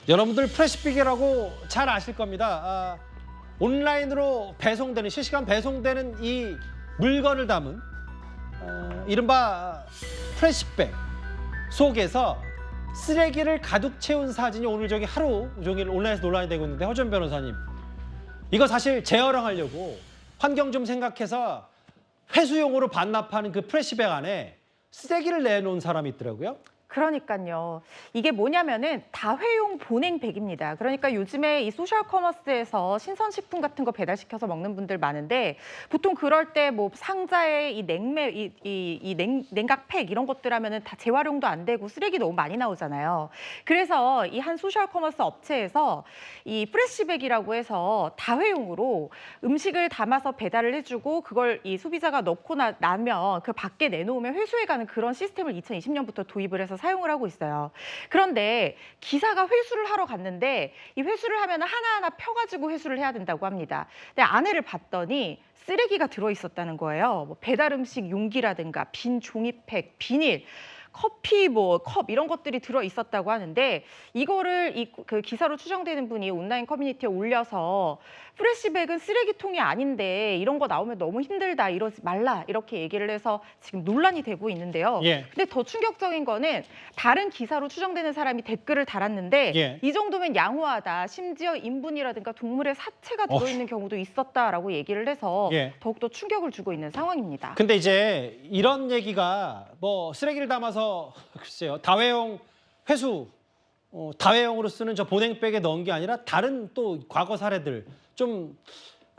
여러분들 프레시픽이라고 잘 아실 겁니다. 온라인으로 배송되는, 실시간 배송되는 이 물건을 담은 이른바 프레시백 속에서 쓰레기를 가득 채운 사진이 오늘 저기 하루 종일 온라인에서 논란이 되고 있는데, 허준 변호사님, 이거 사실 재활용하려고 환경 좀 생각해서 회수용으로 반납하는 그 프레시백 안에 쓰레기를 내놓은 사람이 있더라고요. 그러니까요. 이게 뭐냐면은 다회용 보냉백입니다. 그러니까 요즘에 이 소셜 커머스에서 신선식품 같은 거 배달시켜서 먹는 분들 많은데, 보통 그럴 때 뭐 상자에 이 냉각팩 이런 것들 하면은 다 재활용도 안 되고 쓰레기 너무 많이 나오잖아요. 그래서 이 한 소셜 커머스 업체에서 이 프레시백이라고 해서 다회용으로 음식을 담아서 배달을 해주고, 그걸 이 소비자가 넣고 나면 그 밖에 내놓으면 회수해가는 그런 시스템을 2020년부터 도입을 해서 사용을 하고 있어요. 그런데 기사가 회수를 하러 갔는데, 이 회수를 하면 하나하나 펴가지고 회수를 해야 된다고 합니다. 근데 안에를 봤더니 쓰레기가 들어있었다는 거예요. 뭐 배달 음식 용기라든가 빈 종이팩, 비닐, 커피, 컵 이런 것들이 들어 있었다고 하는데, 이거를 그 기사로 추정되는 분이 온라인 커뮤니티에 올려서 프레시백은 쓰레기통이 아닌데 이런 거 나오면 너무 힘들다, 이러지 말라, 이렇게 얘기를 해서 지금 논란이 되고 있는데요. 예. 근데 더 충격적인 거는 다른 기사로 추정되는 사람이 댓글을 달았는데, 예. 이 정도면 양호하다, 심지어 인분이라든가 동물의 사체가 들어있는 경우도 있었다라고 얘기를 해서 예. 더욱더 충격을 주고 있는 상황입니다. 근데 이제 이런 얘기가 뭐 쓰레기를 담아서 글쎄요, 다회용 회수, 다회용으로 쓰는 저 보냉백에 넣은 게 아니라 다른 또 과거 사례들, 좀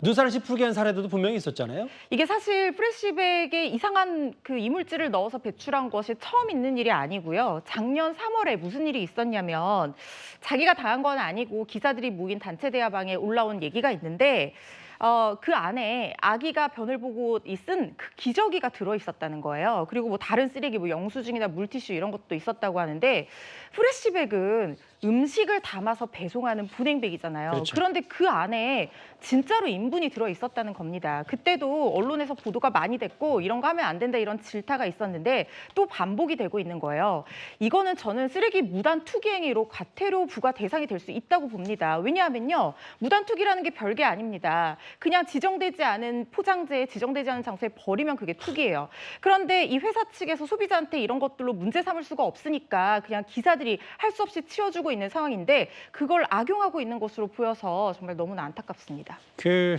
눈살을 찌푸리게 한 사례들도 분명히 있었잖아요. 이게 사실 프레시백에 이상한 그 이물질을 넣어서 배출한 것이 처음 있는 일이 아니고요. 작년 3월에 무슨 일이 있었냐면, 자기가 당한 건 아니고 기사들이 모인 단체 대화방에 올라온 얘기가 있는데, 그 안에 아기가 변을 보고 쓴 그 기저귀가 들어있었다는 거예요. 그리고 뭐 다른 쓰레기, 뭐 영수증이나 물티슈 이런 것도 있었다고 하는데, 프레시백은 음식을 담아서 배송하는 보냉백이잖아요. 그렇죠. 그런데 그 안에 진짜로 인분이 들어있었다는 겁니다. 그때도 언론에서 보도가 많이 됐고, 이런 거 하면 안 된다, 이런 질타가 있었는데 또 반복이 되고 있는 거예요. 이거는 저는 쓰레기 무단 투기 행위로 과태료 부과 대상이 될 수 있다고 봅니다. 왜냐하면요, 무단 투기라는 게 별게 아닙니다. 그냥 지정되지 않은 포장재에, 지정되지 않은 장소에 버리면 그게 투기예요. 그런데 이 회사 측에서 소비자한테 이런 것들로 문제 삼을 수가 없으니까 그냥 기사들이 할 수 없이 치워주고 있는 상황인데, 그걸 악용하고 있는 것으로 보여서 정말 너무나 안타깝습니다. 그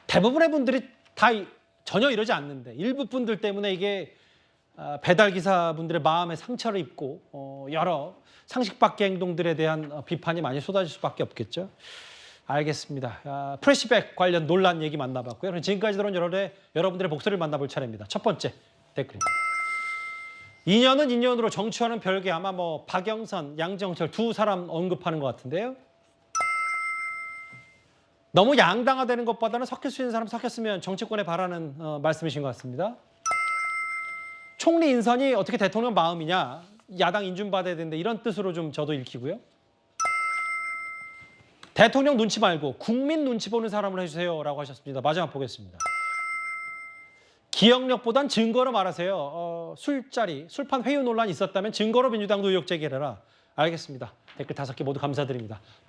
대부분의 분들이 다 전혀 이러지 않는데, 일부 분들 때문에 이게 배달 기사분들의 마음에 상처를 입고 여러 상식 밖의 행동들에 대한 비판이 많이 쏟아질 수밖에 없겠죠. 알겠습니다. 프레시백 관련 논란 얘기 만나봤고요. 그럼 지금까지 들어온 여러분들의 목소리를 만나볼 차례입니다. 첫 번째 댓글입니다. 2년은 2년으로 정치와는 별개, 아마 뭐 박영선, 양정철 두 사람 언급하는 것 같은데요. 너무 양당화되는 것보다는 섞일 수 있는 사람 섞였으면 정치권에 바라는 말씀이신 것 같습니다. 총리 인선이 어떻게 대통령 마음이냐, 야당 인준받아야 되는데, 이런 뜻으로 좀 저도 읽히고요. 대통령 눈치 말고 국민 눈치 보는 사람을 해주세요라고 하셨습니다. 마지막 보겠습니다. 기억력보단 증거로 말하세요. 술자리, 술판 회유 논란이 있었다면 증거로 민주당도 의혹 제기해라. 알겠습니다. 댓글 5개 모두 감사드립니다.